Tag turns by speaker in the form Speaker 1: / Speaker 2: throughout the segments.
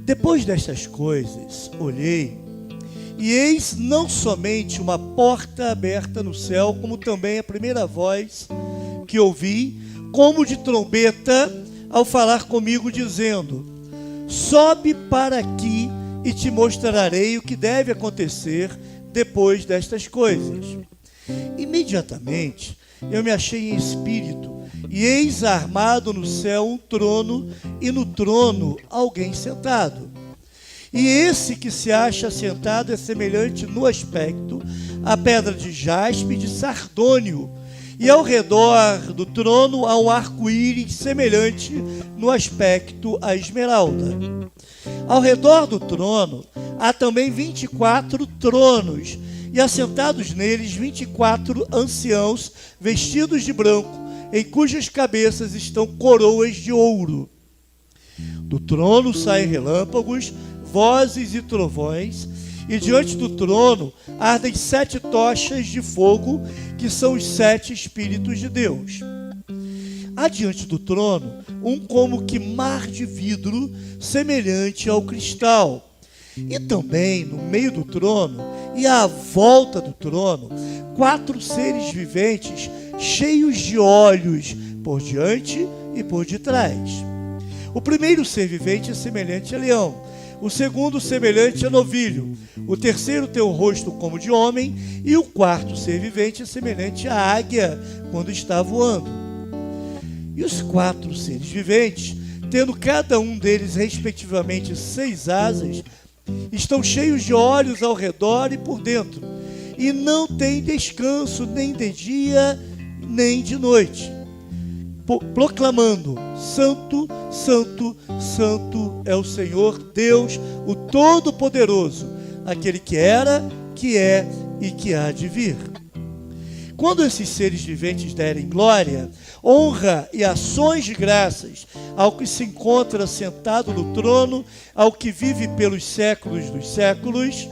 Speaker 1: Depois destas coisas, olhei, e eis não somente uma porta aberta no céu, como também a primeira voz que ouvi, como de trombeta, ao falar comigo, dizendo: sobe para aqui e te mostrarei o que deve acontecer depois destas coisas. Imediatamente eu me achei em espírito, e eis armado no céu um trono, e no trono alguém sentado. E esse que se acha sentado é semelhante no aspecto à pedra de jaspe e de sardônio, e ao redor do trono há um arco-íris semelhante no aspecto à esmeralda. Ao redor do trono há também 24 tronos, e assentados neles 24 anciãos vestidos de branco, em cujas cabeças estão coroas de ouro. Do trono saem relâmpagos, vozes e trovões, e diante do trono ardem 7 tochas de fogo, que são os 7 Espíritos de Deus. Há diante do trono um como que mar de vidro, semelhante ao cristal. E também no meio do trono e à volta do trono, 4 seres viventes cheios de olhos por diante e por detrás. O primeiro ser vivente é semelhante a leão, o segundo semelhante a novilho, o terceiro tem o rosto como de homem, e o quarto ser vivente é semelhante à águia quando está voando. E os 4 seres viventes, tendo cada um deles respectivamente 6 asas, estão cheios de olhos ao redor e por dentro, e não têm descanso nem de dia nem de noite, proclamando: Santo, Santo, Santo é o Senhor Deus, o Todo-Poderoso, aquele que era, que é e que há de vir. Quando esses seres viventes derem glória, honra e ações de graças ao que se encontra sentado no trono, ao que vive pelos séculos dos séculos,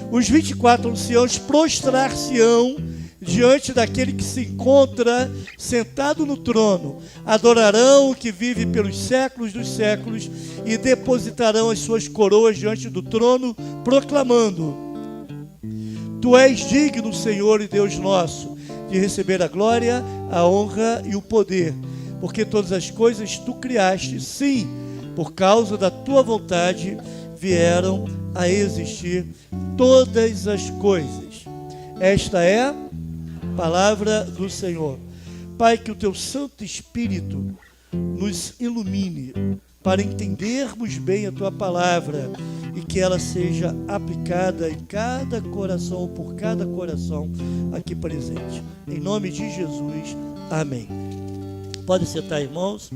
Speaker 1: os 24 anciãos prostrar-se-ão diante daquele que se encontra sentado no trono, adorarão o que vive pelos séculos dos séculos e depositarão as suas coroas diante do trono, proclamando: Tu és digno, Senhor e Deus nosso, de receber a glória, a honra e o poder, porque todas as coisas tu criaste, sim, por causa da tua vontade vieram a existir todas as coisas. Esta é a palavra do Senhor. Pai, que o teu Santo Espírito nos ilumine para entendermos bem a tua palavra e que ela seja aplicada em cada coração, por cada coração aqui presente. Em nome de Jesus, amém. Pode sentar, irmãos.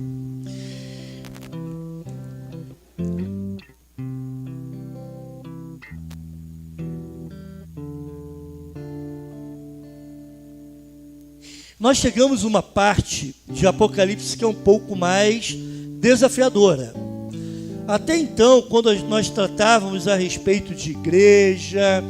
Speaker 1: Nós chegamos a uma parte de Apocalipse que é um pouco mais desafiadora. Até então, quando nós tratávamos a respeito de igreja,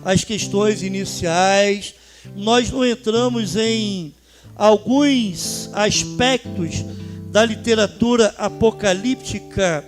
Speaker 1: as questões iniciais, nós não entramos em alguns aspectos da literatura apocalíptica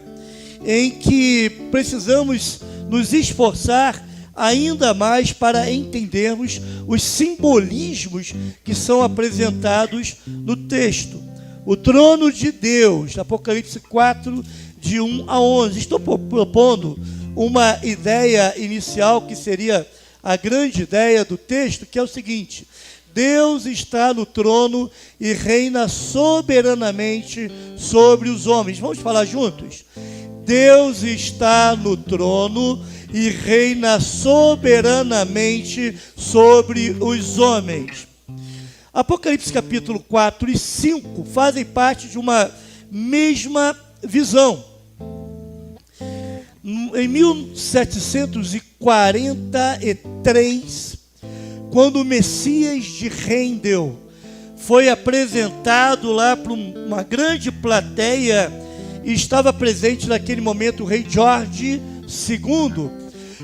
Speaker 1: em que precisamos nos esforçar ainda mais para entendermos os simbolismos que são apresentados no texto. O trono de Deus, Apocalipse 4, de 1 a 11. Estou propondo uma ideia inicial que seria a grande ideia do texto, que é o seguinte: Deus está no trono e reina soberanamente sobre os homens. Vamos falar juntos? Deus está no trono e reina soberanamente sobre os homens. Apocalipse capítulo 4 e 5 fazem parte de uma mesma visão. Em 1743, quando o Messias de Rendel foi apresentado lá para uma grande plateia, e estava presente naquele momento o rei George II.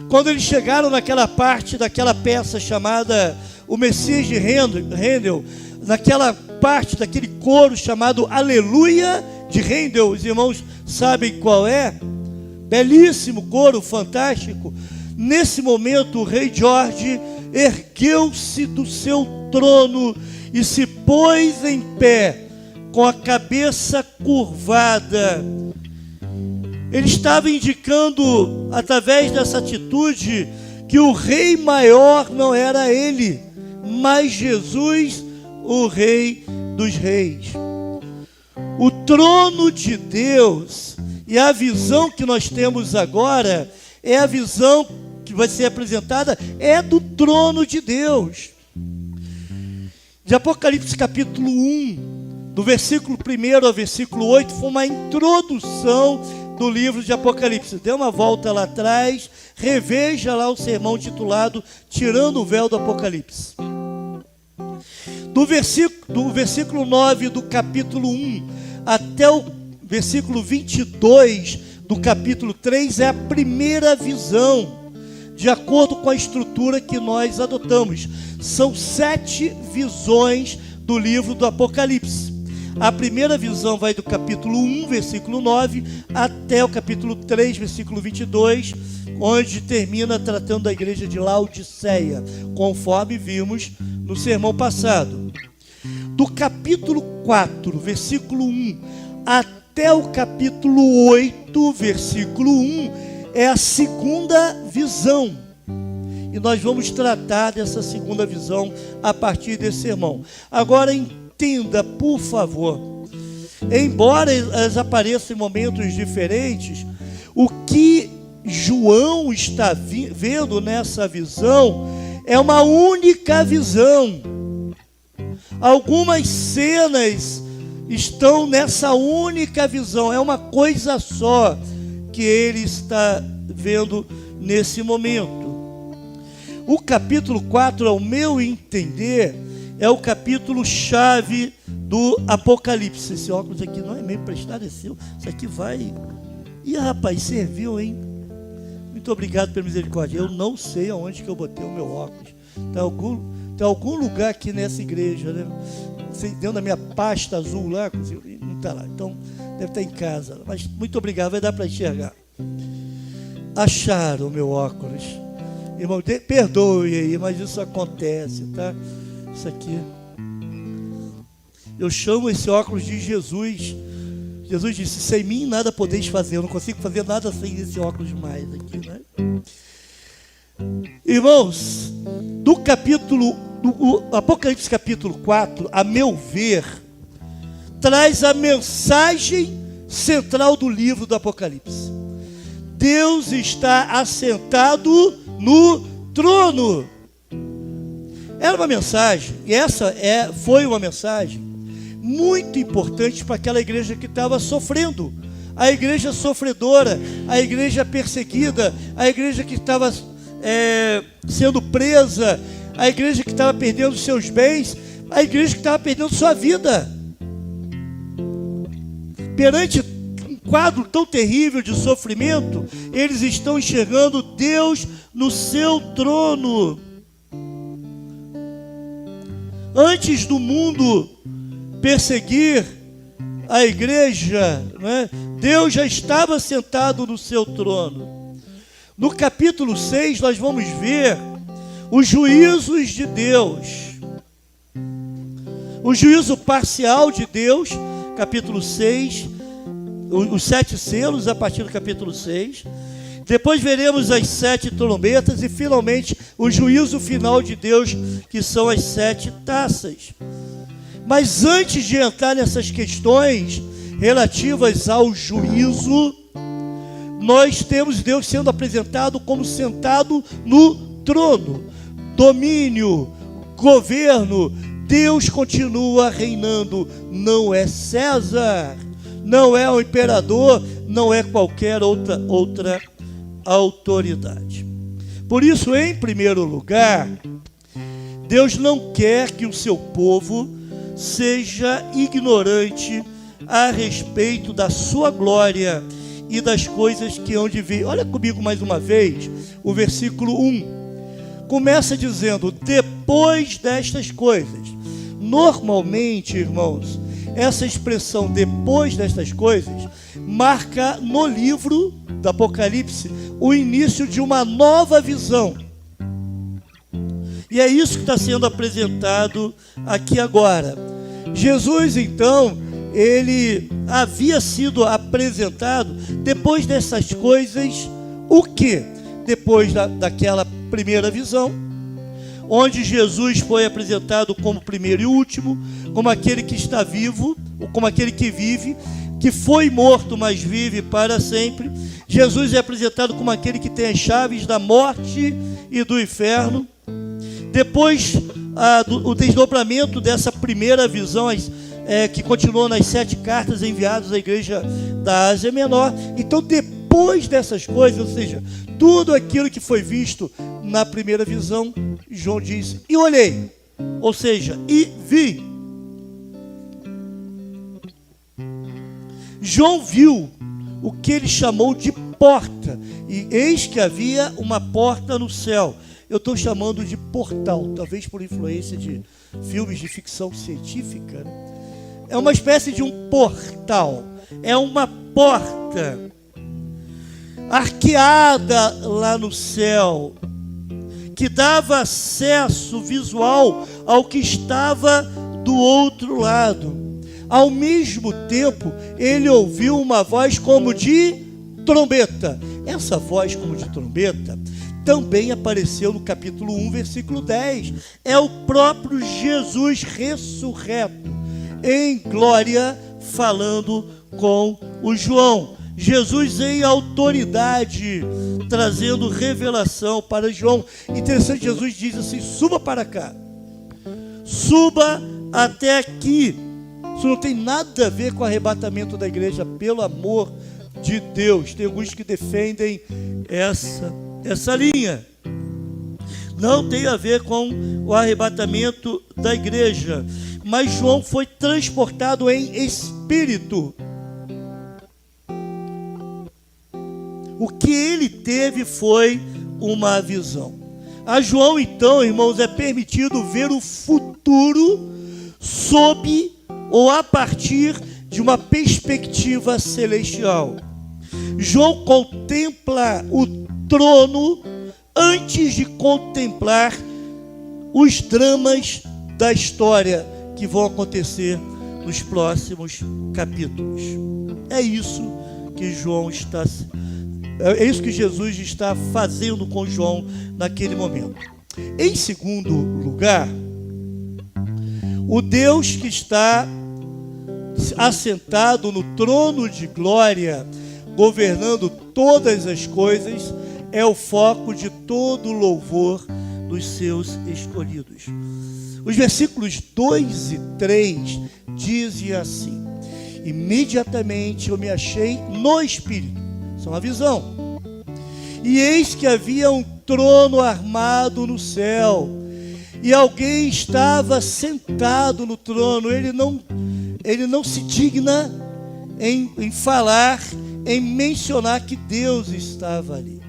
Speaker 1: Quando eles chegaram naquela parte daquela peça chamada O Messias de Rendel, naquela parte daquele coro chamado Aleluia de Rendel, os irmãos sabem qual é? belíssimo coro, fantástico. Nesse momento, o rei Jorge ergueu-se do seu trono e se pôs em pé, com a cabeça curvada. Ele estava indicando, através dessa atitude, que o rei maior não era ele, mas Jesus, o Rei dos Reis. O trono de Deus e a visão que nós temos agora é a visão que vai ser apresentada, é do trono de Deus. De Apocalipse capítulo 1, do versículo 1 ao versículo 8, foi uma introdução do livro de Apocalipse. Dê uma volta lá atrás, reveja lá o sermão titulado Tirando o Véu do Apocalipse. Do versículo 9 do capítulo 1 até o versículo 22 do capítulo 3 é a primeira visão, de acordo com a estrutura que nós adotamos. São 7 visões do livro do Apocalipse. A primeira visão vai do capítulo 1, versículo 9, até o capítulo 3, versículo 22, onde termina tratando da igreja de Laodiceia, conforme vimos no sermão passado. Do capítulo 4, versículo 1, até o capítulo 8, versículo 1, é a segunda visão. E nós vamos tratar dessa segunda visão a partir desse sermão. Agora entenda, por favor, embora elas apareçam em momentos diferentes, o que João está vendo nessa visão é uma única visão. Algumas cenas estão nessa única visão, é uma coisa só que ele está vendo nesse momento. O capítulo 4, ao meu entender, é o capítulo chave do Apocalipse. Esse óculos aqui não é meio emprestado, é seu. Isso aqui vai... Ih, rapaz, serviu, hein? Muito obrigado pela misericórdia. Eu não sei aonde que eu botei o meu óculos. Tem algum lugar aqui nessa igreja, né? Dentro da minha pasta azul lá, não está lá. Então, deve estar em casa. Mas muito obrigado, vai dar para enxergar. Acharam o meu óculos. Irmão, perdoe aí, mas isso acontece, tá? Isso aqui. Eu chamo esse óculos de Jesus. Jesus disse, sem mim nada podeis fazer. Eu não consigo fazer nada sem esse óculos mais aqui, né? Irmãos, do Apocalipse capítulo 4, a meu ver, traz a mensagem central do livro do Apocalipse. Deus está assentado no trono. Era uma mensagem, e essa foi uma mensagem muito importante para aquela igreja que estava sofrendo, a igreja sofredora, a igreja perseguida, a igreja que estava sendo presa, a igreja que estava perdendo seus bens, a igreja que estava perdendo sua vida. Perante um quadro tão terrível de sofrimento, eles estão enxergando Deus no seu trono. Antes do mundo perseguir a igreja, né, Deus já estava sentado no seu trono. No capítulo 6 nós vamos ver os juízos de Deus. O juízo parcial de Deus, capítulo 6, os 7 selos a partir do capítulo 6. Depois veremos as 7 trombetas e finalmente o juízo final de Deus, que são as 7 taças. Mas antes de entrar nessas questões relativas ao juízo, nós temos Deus sendo apresentado como sentado no trono. Domínio, governo, Deus continua reinando. Não é César, não é o imperador, não é qualquer outra autoridade. Por isso, em primeiro lugar, Deus não quer que o seu povo seja ignorante a respeito da sua glória e das coisas que hão de vir. Olha comigo mais uma vez o versículo 1. Começa dizendo, depois destas coisas. Normalmente, irmãos, essa expressão depois destas coisas marca no livro do Apocalipse o início de uma nova visão. E é isso que está sendo apresentado aqui agora. Jesus, então, ele havia sido apresentado depois dessas coisas, o quê? Depois daquela primeira visão, onde Jesus foi apresentado como primeiro e último, como aquele que está vivo, ou como aquele que vive, que foi morto, mas vive para sempre. Jesus é apresentado como aquele que tem as chaves da morte e do inferno. Depois, o desdobramento dessa primeira visão, que continuou nas 7 cartas enviadas à igreja da Ásia Menor. Então, depois dessas coisas, ou seja, tudo aquilo que foi visto na primeira visão, João diz, e olhei, ou seja, e vi. João viu o que ele chamou de porta, e eis que havia uma porta no céu. Eu estou chamando de portal, talvez por influência de filmes de ficção científica, né? É uma espécie de um portal, é uma porta arqueada lá no céu, que dava acesso visual ao que estava do outro lado. Ao mesmo tempo, ele ouviu uma voz como de trombeta. Essa voz como de trombeta também apareceu no capítulo 1, versículo 10. É o próprio Jesus ressurreto, em glória, falando com o João. Jesus em autoridade, trazendo revelação para João. Interessante, Jesus diz assim, suba para cá, suba até aqui. Isso não tem nada a ver com o arrebatamento da igreja, pelo amor de Deus. Tem alguns que defendem essa linha. Não tem a ver com o arrebatamento da igreja. Mas João foi transportado em espírito. O que ele teve foi uma visão. A João, então, irmãos, é permitido ver o futuro sob ou a partir de uma perspectiva celestial. João contempla o trono antes de contemplar os dramas da história que vão acontecer nos próximos capítulos. É isso que Jesus está fazendo com João naquele momento. Em segundo lugar, o Deus que está assentado no trono de glória, governando todas as coisas, é o foco de todo o louvor dos seus escolhidos. Os versículos 2 e 3 dizem assim: imediatamente eu me achei no Espírito, isso é uma visão, e eis que havia um trono armado no céu, e alguém estava sentado no trono. Ele não se digna em falar, em mencionar que Deus estava ali.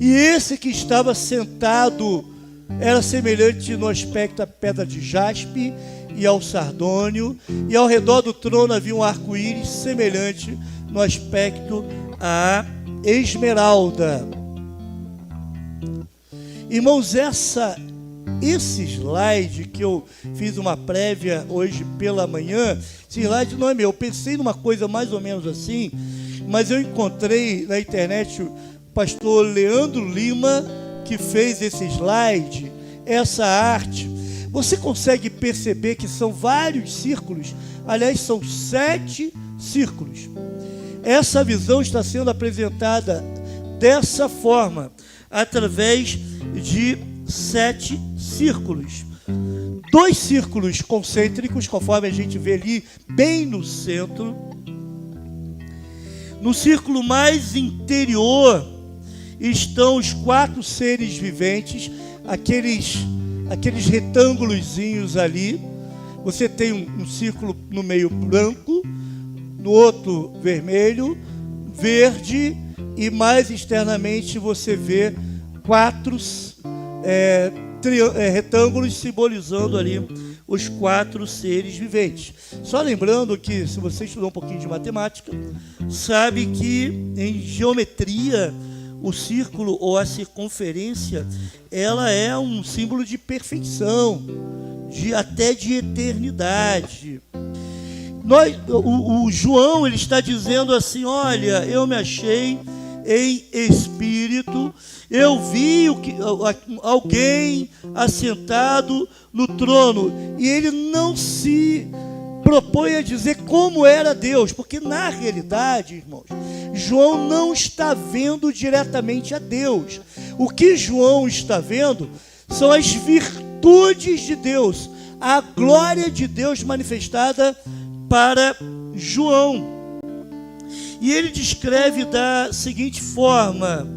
Speaker 1: E esse que estava sentado era semelhante no aspecto à pedra de jaspe e ao sardônio, e ao redor do trono havia um arco-íris semelhante no aspecto à esmeralda. Irmãos, esse slide que eu fiz uma prévia hoje pela manhã, esse slide não é meu, eu pensei numa coisa mais ou menos assim, mas eu encontrei na internet o pastor Leandro Lima, que fez esse slide, essa arte. Você consegue perceber que são vários círculos, aliás, são 7 círculos. Essa visão está sendo apresentada dessa forma, através de 7 círculos. 2 círculos concêntricos, conforme a gente vê ali, bem no centro. No círculo mais interior estão os 4 seres viventes, aqueles retângulozinhos ali. Você tem um círculo no meio branco, no outro vermelho, verde, e mais externamente você vê 4 retângulos simbolizando ali os 4 seres viventes. Só lembrando que, se você estudou um pouquinho de matemática, sabe que em geometria, o círculo ou a circunferência, ela é um símbolo de perfeição, até de eternidade. O João, ele está dizendo assim: olha, eu me achei em espírito, eu vi alguém assentado no trono, e ele não se propõe a dizer como era Deus, porque na realidade, irmãos, João não está vendo diretamente a Deus. O que João está vendo são as virtudes de Deus, a glória de Deus manifestada para João. E ele descreve da seguinte forma,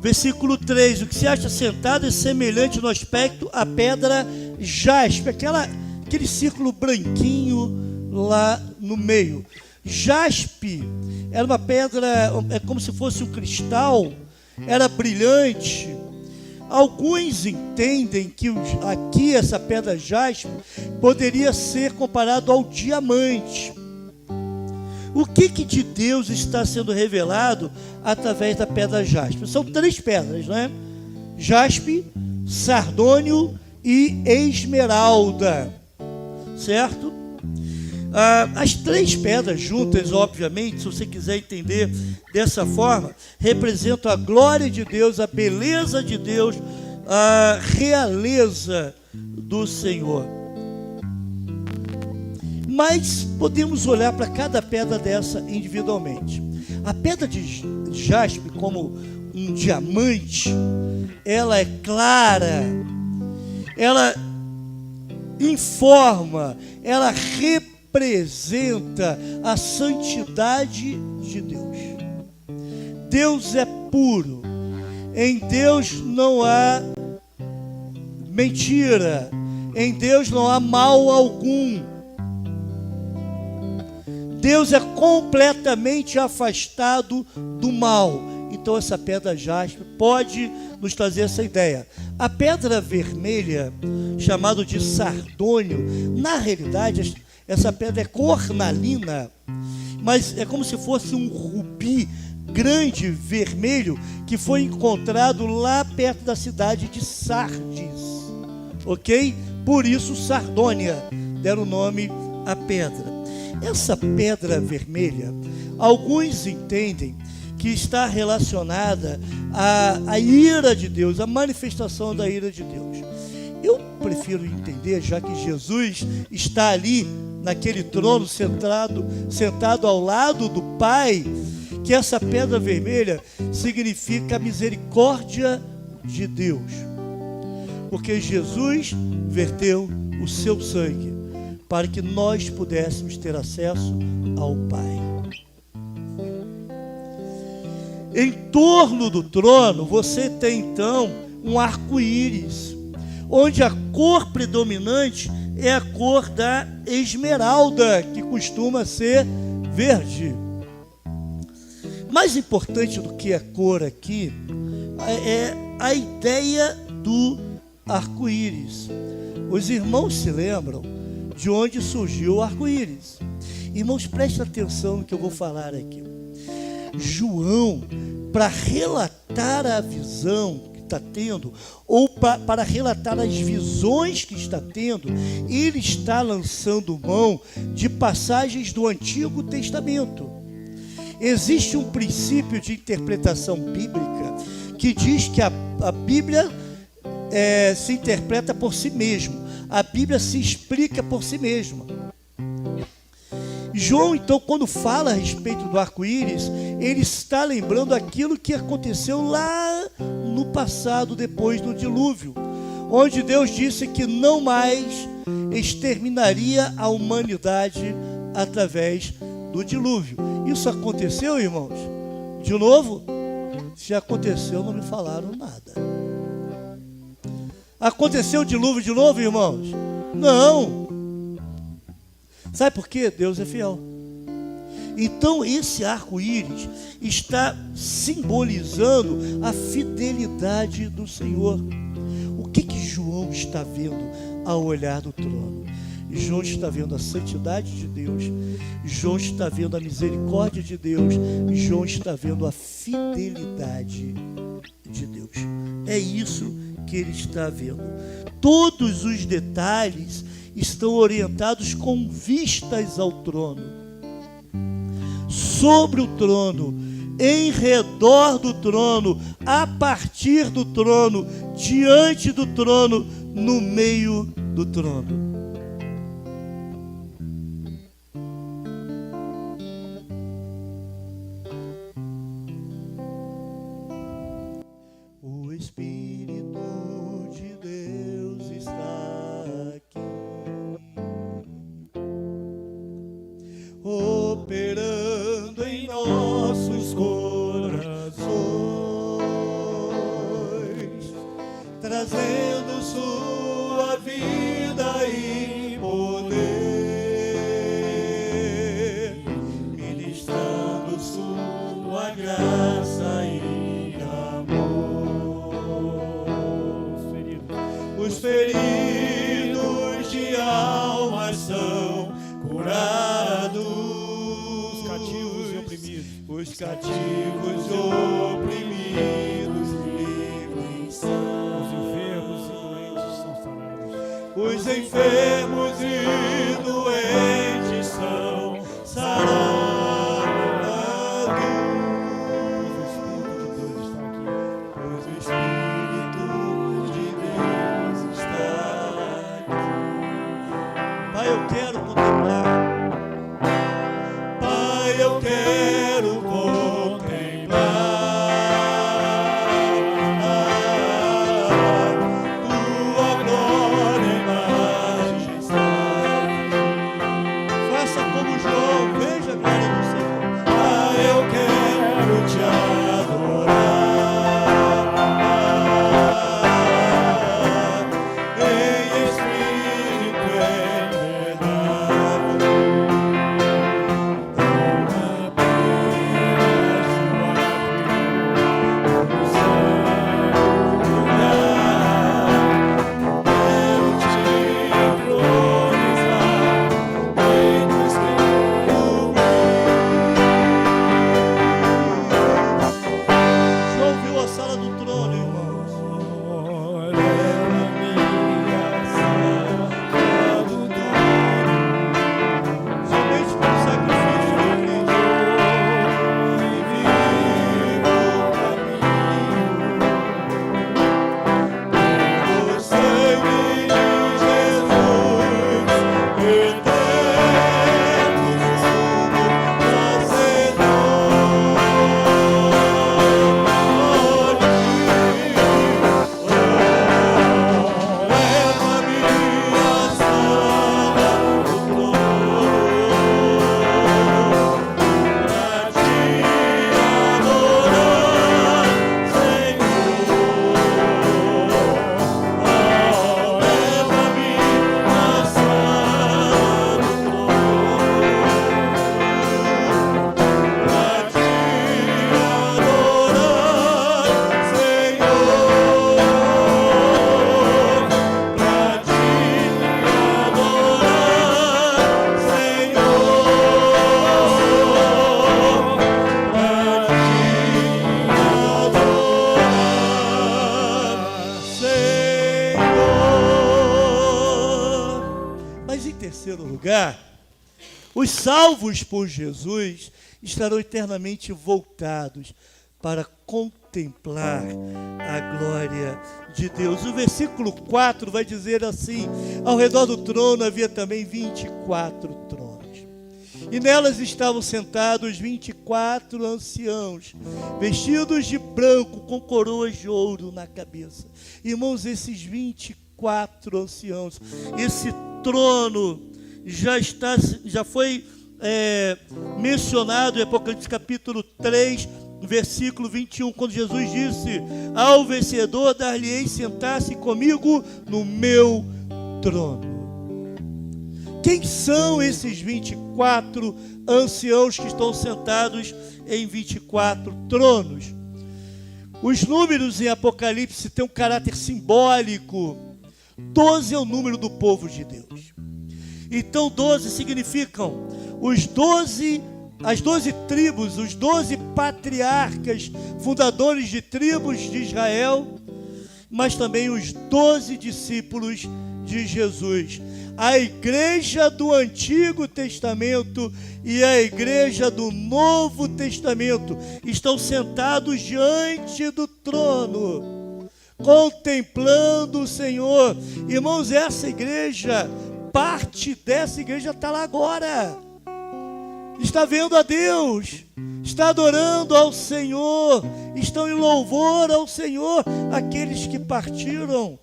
Speaker 1: versículo 3: o que se acha sentado é semelhante no aspecto à pedra jaspe, aquele círculo branquinho lá no meio. Jaspe era uma pedra, é como se fosse um cristal, era brilhante. Alguns entendem que aqui essa pedra jaspe poderia ser comparado ao diamante. O que de Deus está sendo revelado através da pedra jaspe? São 3 pedras, né? Jaspe, sardônio e esmeralda, certo? As 3 pedras juntas, obviamente, se você quiser entender dessa forma, representam a glória de Deus, a beleza de Deus, a realeza do Senhor. Mas podemos olhar para cada pedra dessa individualmente. A pedra de jaspe, como um diamante, ela é clara, ela informa, ela representa a santidade de Deus. Deus é puro, em Deus não há mentira, em Deus não há mal algum. Deus é completamente afastado do mal. Então essa pedra jaspe pode nos trazer essa ideia. A pedra vermelha, chamada de sardônio, na realidade essa pedra é cornalina, mas é como se fosse um rubi grande, vermelho, que foi encontrado lá perto da cidade de Sardes, ok? Por isso Sardônia, deram o nome à pedra. Essa pedra vermelha, alguns entendem que está relacionada à ira de Deus, à manifestação da ira de Deus. Eu prefiro entender, já que Jesus está ali, naquele trono, sentado ao lado do Pai, que essa pedra vermelha significa a misericórdia de Deus. Porque Jesus verteu o seu sangue para que nós pudéssemos ter acesso ao Pai. Em torno do trono, você tem então um arco-íris, onde a cor predominante é a cor da esmeralda, que costuma ser verde. Mais importante do que a cor aqui é a ideia do arco-íris. Os irmãos se lembram de onde surgiu o arco-íris. Irmãos, prestem atenção no que eu vou falar aqui. João, para relatar a visão que está tendo, ou para relatar as visões que está tendo, ele está lançando mão de passagens do Antigo Testamento. Existe um princípio de interpretação bíblica que diz que a Bíblia se interpreta por si mesma. A Bíblia se explica por si mesma. João, então, quando fala a respeito do arco-íris, ele está lembrando aquilo que aconteceu lá no passado, depois do dilúvio, onde Deus disse que não mais exterminaria a humanidade através do dilúvio. Isso aconteceu, irmãos? De novo? Se aconteceu, não me falaram nada. Aconteceu o dilúvio de novo, irmãos? Não. Sabe por quê? Deus é fiel. Então esse arco-íris está simbolizando a fidelidade do Senhor. O que João está vendo ao olhar do trono. João está vendo a santidade de Deus, João está vendo a misericórdia de Deus, João está vendo a fidelidade de Deus. É isso que ele está vendo. Todos os detalhes estão orientados com vistas ao trono. Sobre o trono, em redor do trono, a partir do trono, diante do trono, no meio do trono. O Espírito de Deus está aqui, operando em nossos corações, trazendo sua vida e poder, ministrando sua graça e amor. Os feridos de alma são curados,
Speaker 2: os cativos e oprimidos,
Speaker 1: os cativos e oprimidos livres são,
Speaker 2: os enfermos e doentes são sarados,
Speaker 1: os enfermos e doentes são sarados.
Speaker 2: pois o Espírito de Deus está aqui.
Speaker 1: Pai, eu quero contemplar. Pai, eu quero contemplar tua glória e majestade. Faça como João, veja a glória do Senhor. Pai, eu quero te adorar em espírito e em verdade. Já ouviu a sala do trono, irmãos? Somente pelo sacrifício de Cristo. O sangue de Jesus, eterno sumo leva-me à sala do trono, pra te adorar, Senhor. Leva-me à sala do trono, pra te adorar, Senhor. Mas em terceiro lugar, os salvos por Jesus estarão eternamente voltados para contemplar a glória de Deus. O versículo 4 vai dizer assim: ao redor do trono havia também 24 tronos. E nelas estavam sentados 24 anciãos, vestidos de branco, com coroas de ouro na cabeça. Irmãos, esses 24 anciãos, esse trono já foi mencionado em Apocalipse capítulo 3, versículo 21, quando Jesus disse: ao vencedor dar-lhe-ei sentar-se comigo no meu trono. Quem são esses 24 anciãos que estão sentados em 24 tronos? Os números em Apocalipse têm um caráter simbólico. 12 é o número do povo de Deus. Então 12 significam as 12 tribos, os 12 patriarcas, fundadores de tribos de Israel, mas também os 12 discípulos de Jesus. A igreja do Antigo Testamento e a igreja do Novo Testamento estão sentados diante do trono, contemplando o Senhor. Irmãos, essa igreja, parte dessa igreja está lá agora. Está vendo a Deus, está adorando ao Senhor, estão em louvor ao Senhor. Aqueles que partiram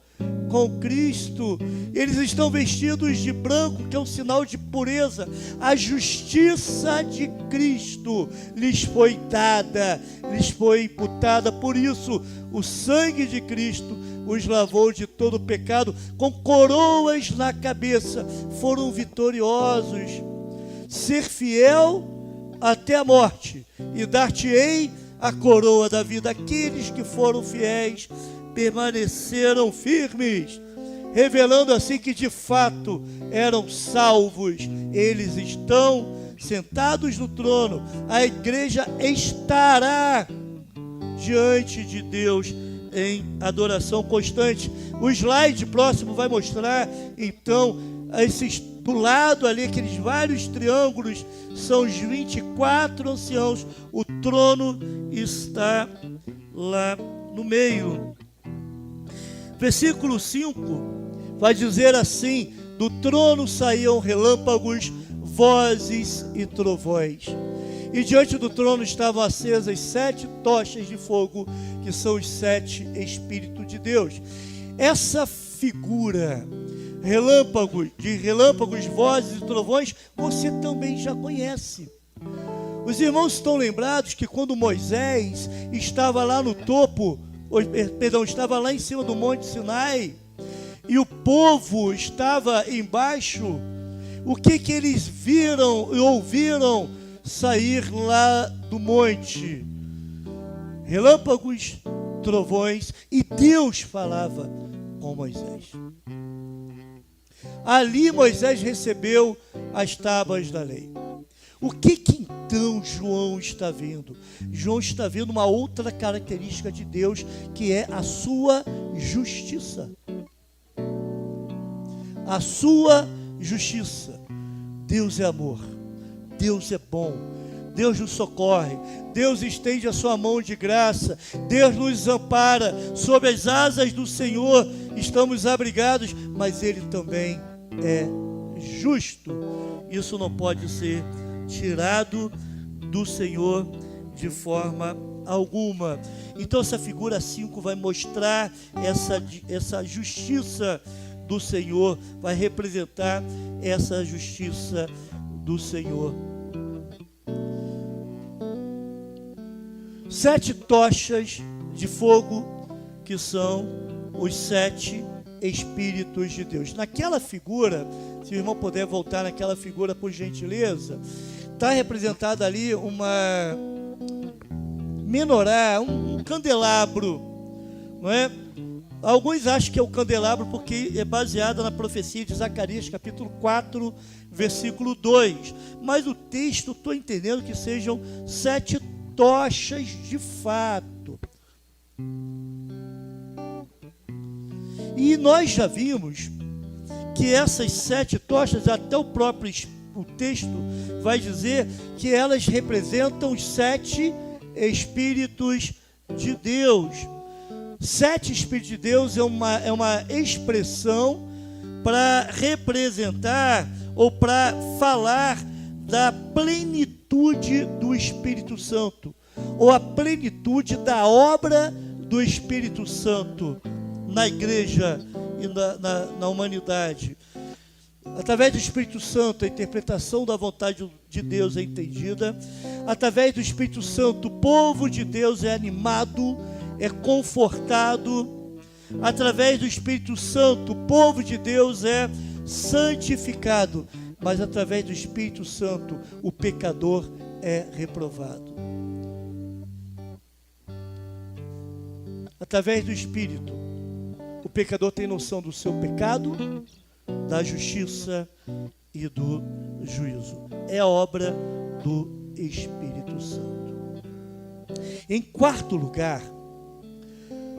Speaker 1: com Cristo, eles estão vestidos de branco, que é um sinal de pureza. A justiça de Cristo lhes foi dada, lhes foi imputada. Por isso, o sangue de Cristo os lavou de todo o pecado. Com coroas na cabeça, foram vitoriosos. Ser fiel até a morte, e dar-te-ei a coroa da vida. Aqueles que foram fiéis permaneceram firmes, revelando assim que de fato eram salvos. Eles estão sentados no trono. A igreja estará diante de Deus em adoração constante. O slide próximo vai mostrar então do lado ali, aqueles vários triângulos, são os 24 anciãos. O trono está lá no meio. Versículo 5 vai dizer assim: do trono saíam relâmpagos, vozes e trovões. E diante do trono estavam acesas 7 tochas de fogo, que são os 7 Espíritos de Deus. Essa figura, relâmpagos, vozes e trovões, você também já conhece. Os irmãos estão lembrados que quando Moisés estava lá no topo, estava lá em cima do Monte Sinai, e o povo estava embaixo, o que eles viram e ouviram sair lá do monte? Relâmpagos, trovões, e Deus falava com Moisés. Ali Moisés recebeu as tábuas da lei. O que então João está vendo? João está vendo uma outra característica de Deus, que é a sua justiça. A sua justiça. Deus é amor, Deus é bom, Deus nos socorre, Deus estende a sua mão de graça, Deus nos ampara. Sob as asas do Senhor estamos abrigados, mas Ele também é justo. Isso não pode ser tirado do Senhor de forma alguma. Então essa figura 5 vai mostrar essa justiça do Senhor, vai representar essa justiça do Senhor. 7 tochas de fogo, que são os 7 Espíritos de Deus. Naquela figura, se o irmão puder voltar naquela figura, por gentileza, está representada ali uma menorá, um candelabro, não é? Alguns acham que é o candelabro porque é baseado na profecia de Zacarias, capítulo 4, versículo 2. Mas o texto, estou entendendo que sejam 7 tochas de fato. E nós já vimos que essas 7 tochas, até o texto vai dizer que elas representam os 7 Espíritos de Deus. 7 Espíritos de Deus é uma expressão para representar ou para falar da plenitude do Espírito Santo, ou a plenitude da obra do Espírito Santo na igreja e na humanidade. Através do Espírito Santo, a interpretação da vontade de Deus é entendida. Através do Espírito Santo, o povo de Deus é animado, é confortado. Através do Espírito Santo, o povo de Deus é santificado. Mas através do Espírito Santo, o pecador é reprovado. Através do Espírito, o pecador tem noção do seu pecado, da justiça e do juízo. É obra do Espírito Santo. Em quarto lugar,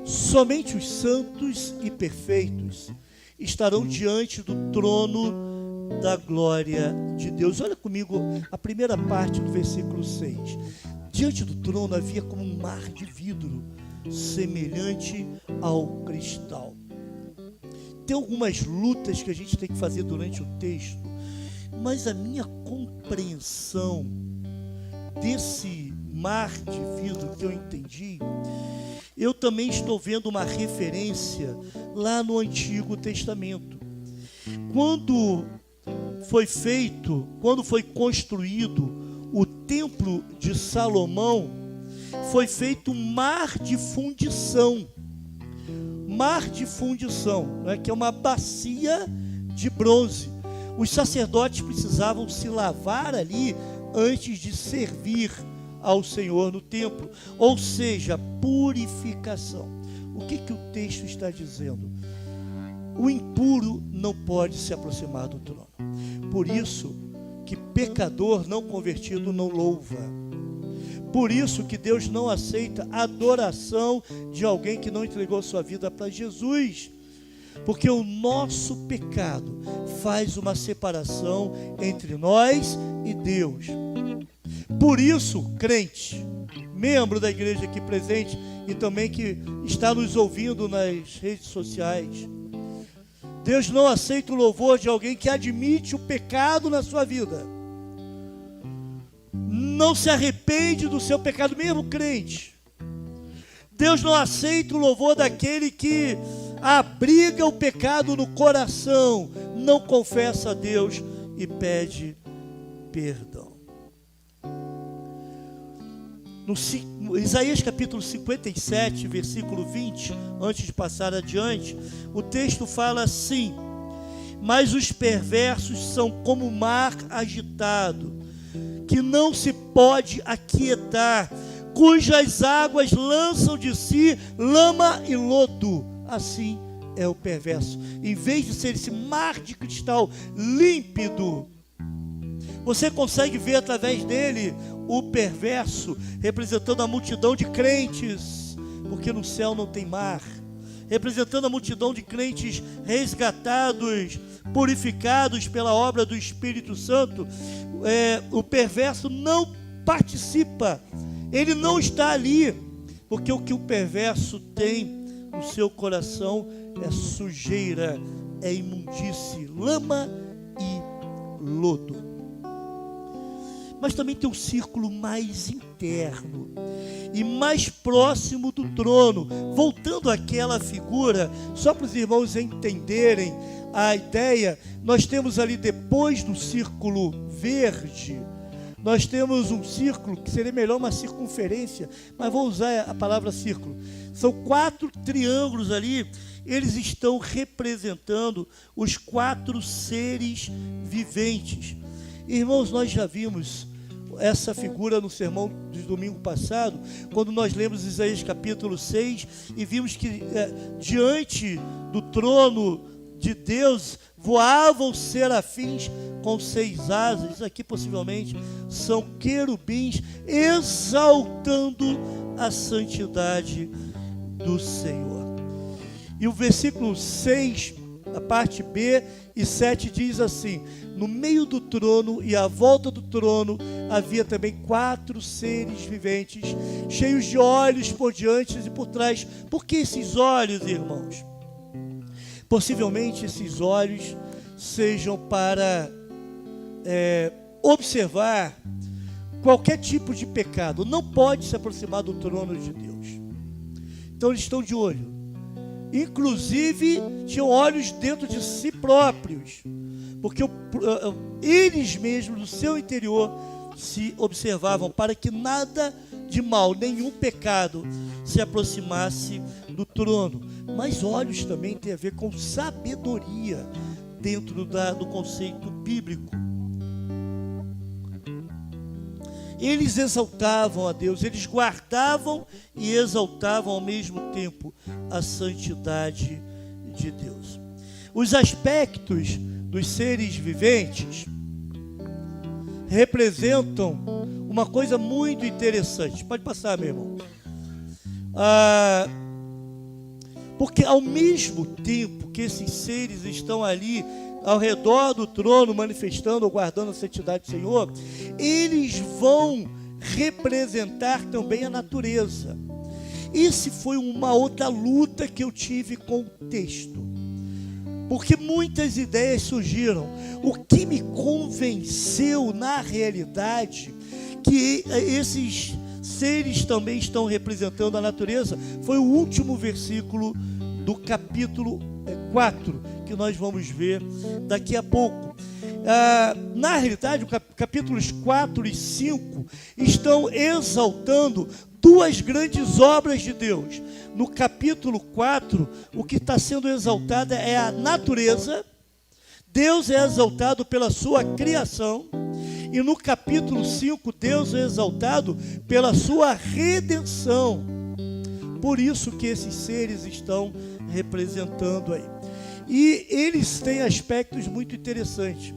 Speaker 1: somente os santos e perfeitos estarão diante do trono da glória de Deus. Olha comigo a primeira parte do versículo 6. Diante do trono havia como um mar de vidro, semelhante ao cristal. Tem algumas lutas que a gente tem que fazer durante o texto, mas a minha compreensão desse mar de vidro que eu entendi, eu também estou vendo uma referência lá no Antigo Testamento. Quando foi construído o Templo de Salomão, foi feito um mar de fundição. Mar de fundição, né, que é uma bacia de bronze. Os sacerdotes precisavam se lavar ali antes de servir ao Senhor no templo, ou seja, purificação. O que o texto está dizendo? O impuro não pode se aproximar do trono. Por isso que pecador não convertido não louva. Por isso que Deus não aceita a adoração de alguém que não entregou sua vida para Jesus. Porque o nosso pecado faz uma separação entre nós e Deus. Por isso, crente, membro da igreja aqui presente e também que está nos ouvindo nas redes sociais, Deus não aceita o louvor de alguém que admite o pecado na sua vida. Não se arrepende do seu pecado, mesmo crente. Deus não aceita o louvor daquele que abriga o pecado no coração, não confessa a Deus e pede perdão. No Isaías capítulo 57, versículo 20, antes de passar adiante, o texto fala assim: mas os perversos são como o mar agitado, que não se pode aquietar, cujas águas lançam de si lama e lodo. Assim é o perverso. Em vez de ser esse mar de cristal límpido, você consegue ver através dele o perverso, representando a multidão de crentes, porque no céu não tem mar, representando a multidão de crentes resgatados, purificados pela obra do Espírito Santo. O perverso não participa, ele não está ali, porque o que o perverso tem no seu coração é sujeira, é imundície, lama e lodo. Mas também tem um círculo mais interno e mais próximo do trono. Voltando àquela figura, só para os irmãos entenderem a ideia, nós temos ali, depois do círculo verde, nós temos um círculo, que seria melhor uma circunferência, mas vou usar a palavra círculo. São 4 triângulos ali, eles estão representando os 4 seres viventes. Irmãos, nós já vimos essa figura no sermão de domingo passado, quando nós lemos Isaías capítulo 6 e vimos que diante do trono de Deus voavam serafins com 6 asas. Isso aqui possivelmente são querubins exaltando a santidade do Senhor. E o versículo 6, a parte B e 7 diz assim: no meio do trono e à volta do trono havia também 4 seres viventes, cheios de olhos por diante e por trás. Por que esses olhos, irmãos? Possivelmente esses olhos sejam para observar qualquer tipo de pecado. Não pode se aproximar do trono de Deus. Então eles estão de olho. Inclusive tinham olhos dentro de si próprios, porque eles mesmos no seu interior se observavam, para que nada de mal, nenhum pecado se aproximasse do trono. Mas olhos também tem a ver com sabedoria dentro do conceito bíblico. Eles exaltavam a Deus, eles guardavam e exaltavam ao mesmo tempo a santidade de Deus. Os aspectos dos seres viventes representam uma coisa muito interessante. Pode passar, meu irmão. Porque ao mesmo tempo que esses seres estão ali ao redor do trono, manifestando ou guardando a santidade do Senhor, eles vão representar também a natureza. Esse foi uma outra luta que eu tive com o texto, porque muitas ideias surgiram. O que me convenceu na realidade que esses seres também estão representando a natureza foi o último versículo do capítulo 4, que nós vamos ver daqui a pouco. Na realidade, os capítulos 4 e 5 estão exaltando duas grandes obras de Deus. No capítulo 4, o que está sendo exaltado é a natureza. Deus é exaltado pela sua criação. E no capítulo 5, Deus é exaltado pela sua redenção. Por isso que esses seres estão representando aí. E eles têm aspectos muito interessantes.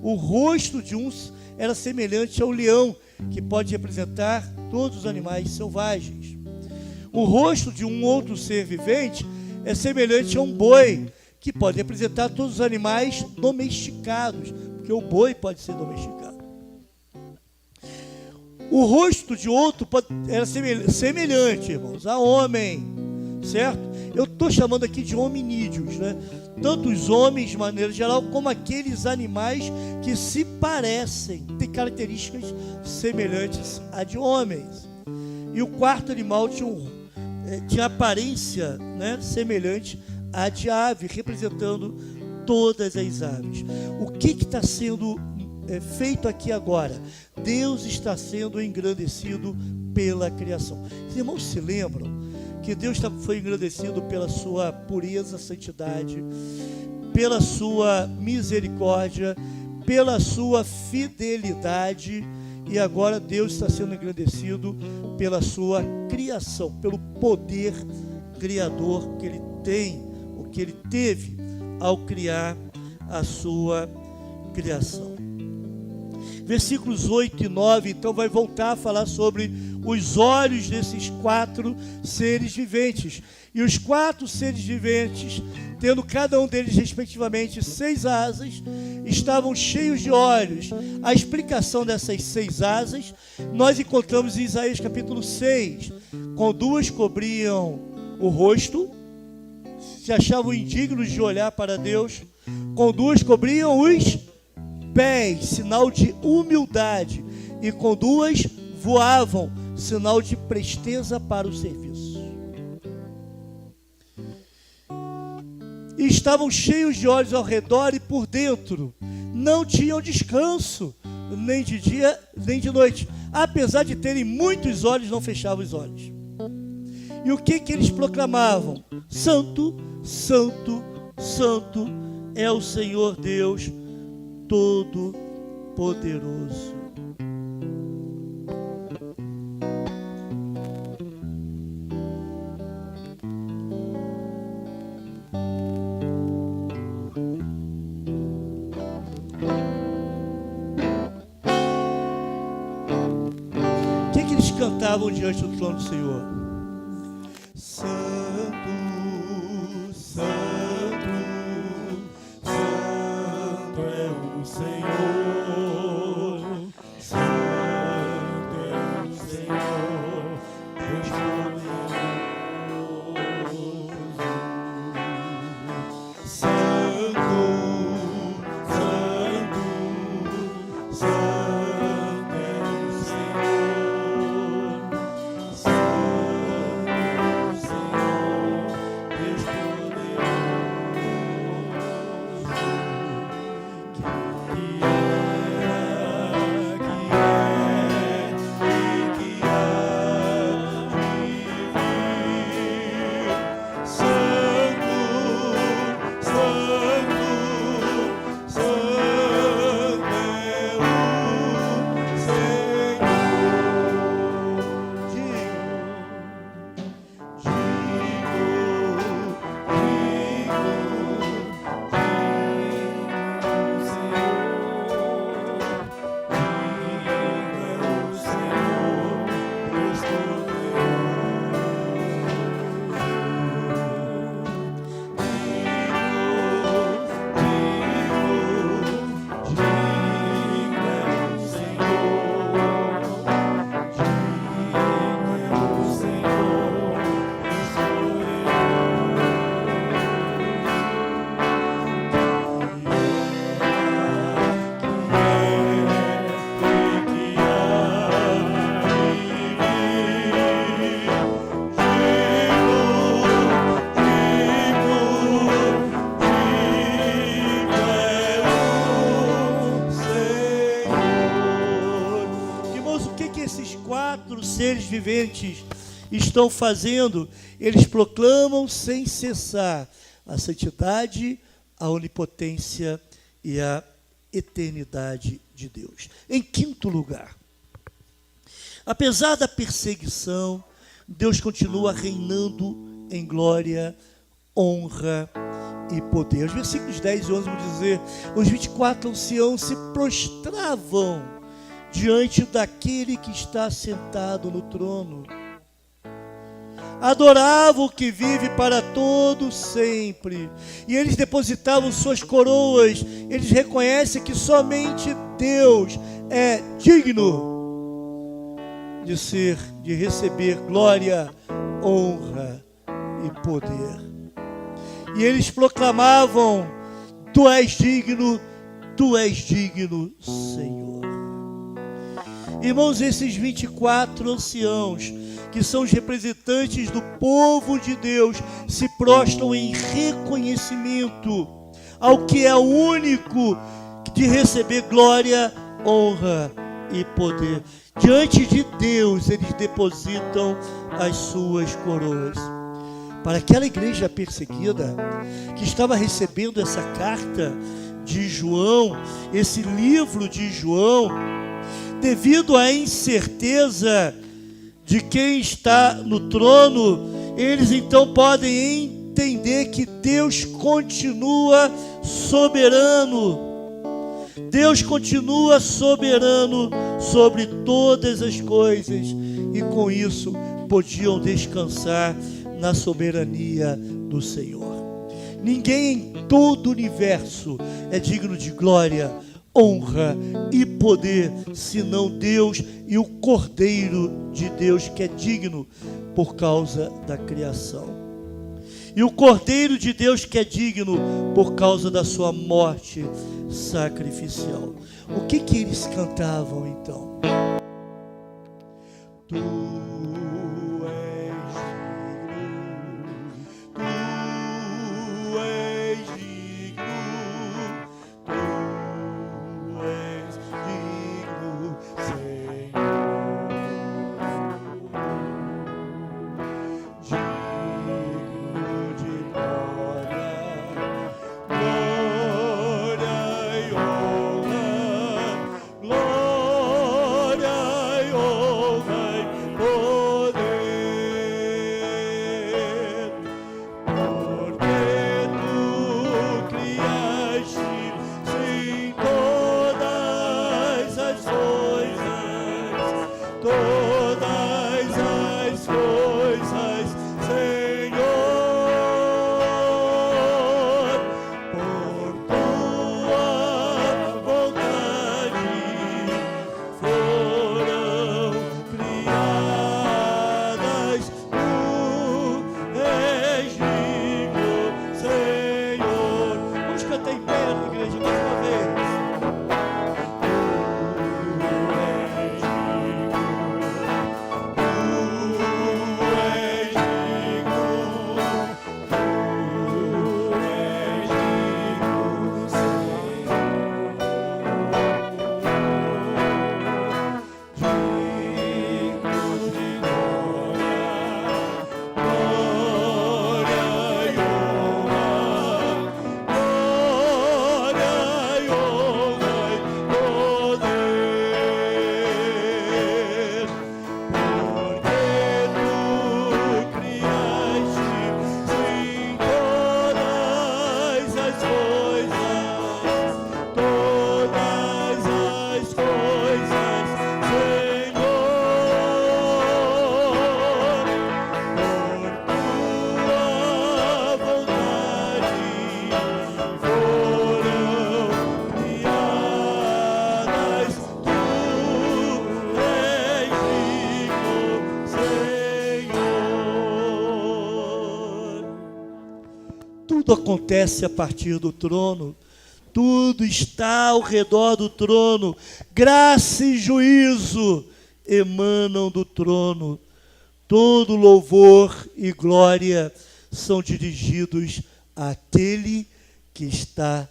Speaker 1: O rosto de uns era semelhante ao leão, que pode representar todos os animais selvagens. O rosto de um outro ser vivente é semelhante a um boi, que pode representar todos os animais domesticados, porque o boi pode ser domesticado. O rosto de outro era semelhante, irmãos, a homem, certo? Eu estou chamando aqui de hominídeos, né? Tanto os homens, de maneira geral, como aqueles animais que se parecem, têm características semelhantes a de homens. E o quarto animal tinha aparência, né, semelhante à de ave, representando todas as aves. O que está sendo feito aqui agora? Deus está sendo engrandecido pela criação. Os irmãos se lembram que Deus foi engrandecido pela sua pureza, santidade, pela sua misericórdia, pela sua fidelidade, e agora Deus está sendo engrandecido pela sua criação, pelo poder criador que ele tem, o que ele teve ao criar a sua criação. Versículos 8 e 9, então, vai voltar a falar sobre os olhos desses quatro seres viventes. E os quatro seres viventes, tendo cada um deles, respectivamente, 6 asas, estavam cheios de olhos. A explicação dessas 6 asas, nós encontramos em Isaías capítulo 6. Com 2 cobriam o rosto, se achavam indignos de olhar para Deus. Com 2 cobriam os pés, sinal de humildade, e com 2 voavam, sinal de presteza para o serviço. E estavam cheios de olhos ao redor e por dentro, não tinham descanso, nem de dia, nem de noite. Apesar de terem muitos olhos, não fechavam os olhos. E o que eles proclamavam? Santo, Santo, Santo é o Senhor Deus Todo-Poderoso. O que eles cantavam diante do trono do Senhor? Santo, Santo, Santo é o Senhor, Santo é o Senhor, Deus poderoso. Santo, Santo, Santo é o Senhor, Santo viventes estão fazendo, eles proclamam sem cessar a santidade, a onipotência e a eternidade de Deus. Em quinto lugar, apesar da perseguição, Deus continua reinando em glória, honra e poder. Os versículos 10 e 11 vão dizer: os 24 anciãos se prostravam diante daquele que está sentado no trono. Adoravam o que vive para todo sempre. E eles depositavam suas coroas. Eles reconhecem que somente Deus é digno de receber glória, honra e poder. E eles proclamavam: Tu és digno, Senhor. Irmãos, esses 24 anciãos, que são os representantes do povo de Deus, se prostram em reconhecimento ao que é o único de receber glória, honra e poder. Diante de Deus, eles depositam as suas coroas. Para aquela igreja perseguida, que estava recebendo essa carta de João, esse livro de João, devido à incerteza de quem está no trono, eles então podem entender que Deus continua soberano. Deus continua soberano sobre todas as coisas, e com isso podiam descansar na soberania do Senhor. Ninguém em todo o universo é digno de glória, honra e poder, senão Deus e o Cordeiro de Deus, que é digno por causa da criação. E o Cordeiro de Deus, que é digno por causa da sua morte sacrificial. O que eles cantavam então? Tu tudo acontece a partir do trono. Tudo está ao redor do trono. Graça e juízo emanam do trono. Todo louvor e glória são dirigidos àquele que está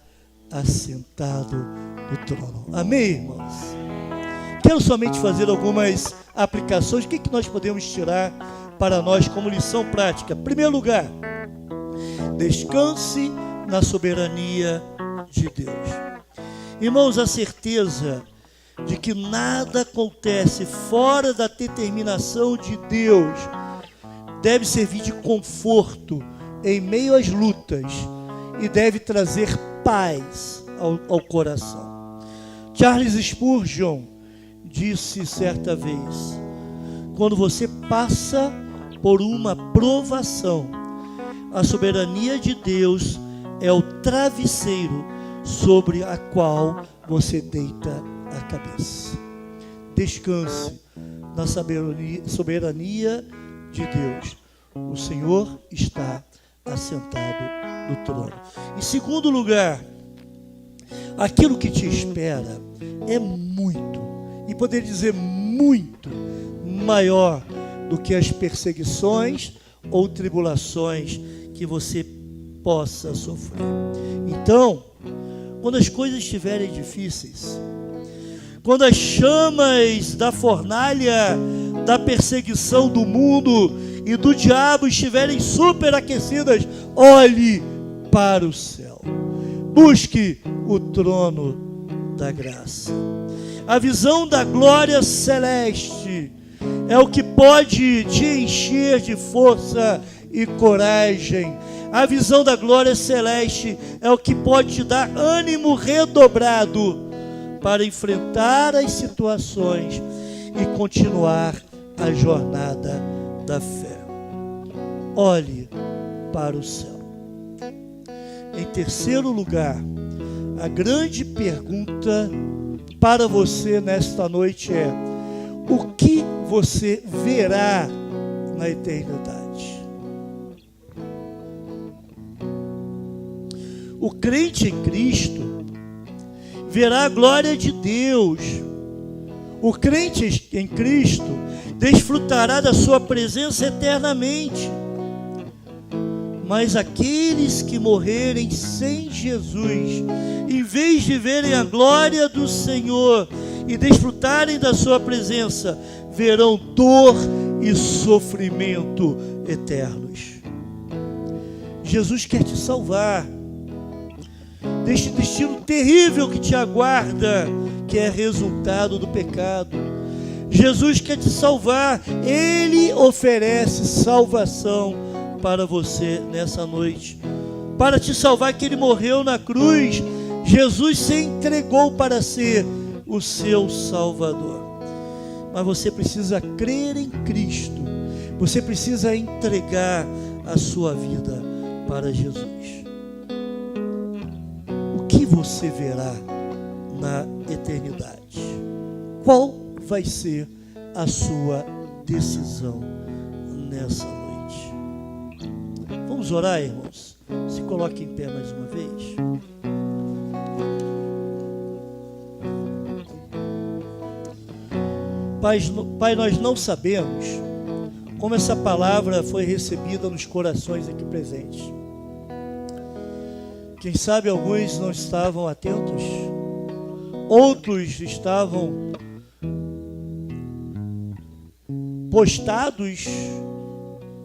Speaker 1: assentado no trono. Amém, irmãos? quero somente fazer algumas aplicações. O que nós podemos tirar para nós como lição prática? Em primeiro lugar, descanse na soberania de Deus. Irmãos, a certeza de que nada acontece fora da determinação de Deus deve servir de conforto em meio às lutas e deve trazer paz ao coração. Charles Spurgeon disse certa vez: quando você passa por uma provação, a soberania de Deus é o travesseiro sobre a qual você deita a cabeça. Descanse na soberania de Deus. O Senhor está assentado no trono. Em segundo lugar, aquilo que te espera é muito, e poderia dizer muito, maior do que as perseguições ou tribulações que você possa sofrer. Então, quando as coisas estiverem difíceis, quando as chamas da fornalha da perseguição do mundo e do diabo estiverem superaquecidas, olhe para o céu. Busque o trono da graça. A visão da glória celeste é o que pode te encher de força e coragem. A visão da glória celeste é o que pode te dar ânimo redobrado para enfrentar as situações e continuar a jornada da fé. Olhe para o céu. Em terceiro lugar, a grande pergunta para você nesta noite é: o que você verá na eternidade? O crente em Cristo verá a glória de Deus. O crente em Cristo desfrutará da sua presença eternamente. Mas aqueles que morrerem sem Jesus, em vez de verem a glória do Senhor e desfrutarem da sua presença, verão dor e sofrimento eternos. Jesus quer te salvar deste destino terrível que te aguarda, que é resultado do pecado. Jesus quer te salvar. Ele oferece salvação para você nessa noite. Para te salvar, que Ele morreu na cruz. Jesus se entregou para ser o seu Salvador. Mas você precisa crer em Cristo. Você precisa entregar a sua vida para Jesus. O que você verá na eternidade? Qual vai ser a sua decisão nessa noite? Vamos orar, irmãos? Se coloque em pé mais uma vez. Pai, nós não sabemos como essa palavra foi recebida nos corações aqui presentes. Quem sabe alguns não estavam atentos, outros estavam postados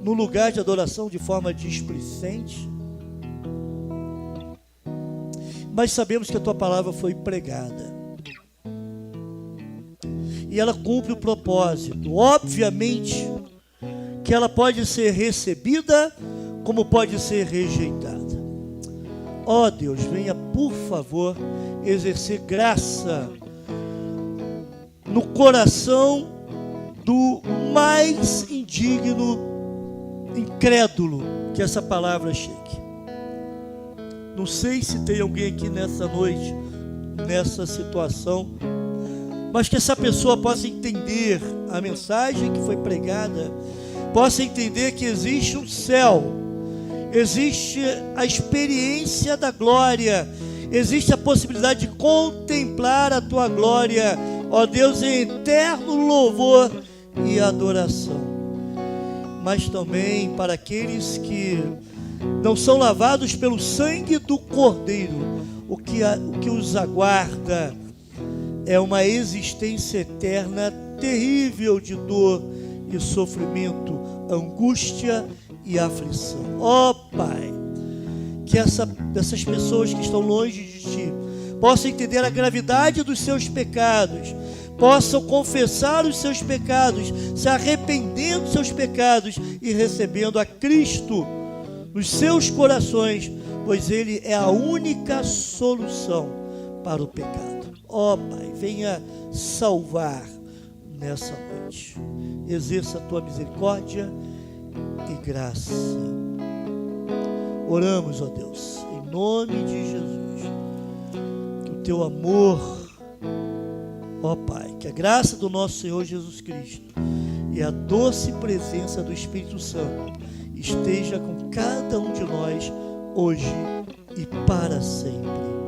Speaker 1: no lugar de adoração de forma displicente. Mas sabemos que a tua palavra foi pregada e ela cumpre o propósito. Obviamente que ela pode ser recebida como pode ser rejeitada. Ó Deus, venha por favor exercer graça no coração do mais indigno, incrédulo, que essa palavra chegue. Não sei se tem alguém aqui nessa noite, nessa situação, mas que essa pessoa possa entender a mensagem que foi pregada, possa entender que existe um céu, existe a experiência da glória, existe a possibilidade de contemplar a tua glória, ó Deus, em eterno louvor e adoração. Mas também para aqueles que não são lavados pelo sangue do Cordeiro, o que os aguarda é uma existência eterna terrível de dor e sofrimento, angústia e aflição. Ó Pai, que essas pessoas que estão longe de Ti possam entender a gravidade dos seus pecados, possam confessar os seus pecados, se arrependendo dos seus pecados e recebendo a Cristo nos seus corações, pois Ele é a única solução para o pecado. Ó Pai, venha salvar nessa noite. Exerça a Tua misericórdia e graça. Oramos, ó Deus, em nome de Jesus, que o Teu amor, ó Pai, que a graça do nosso Senhor Jesus Cristo e a doce presença do Espírito Santo esteja com cada um de nós hoje e para sempre.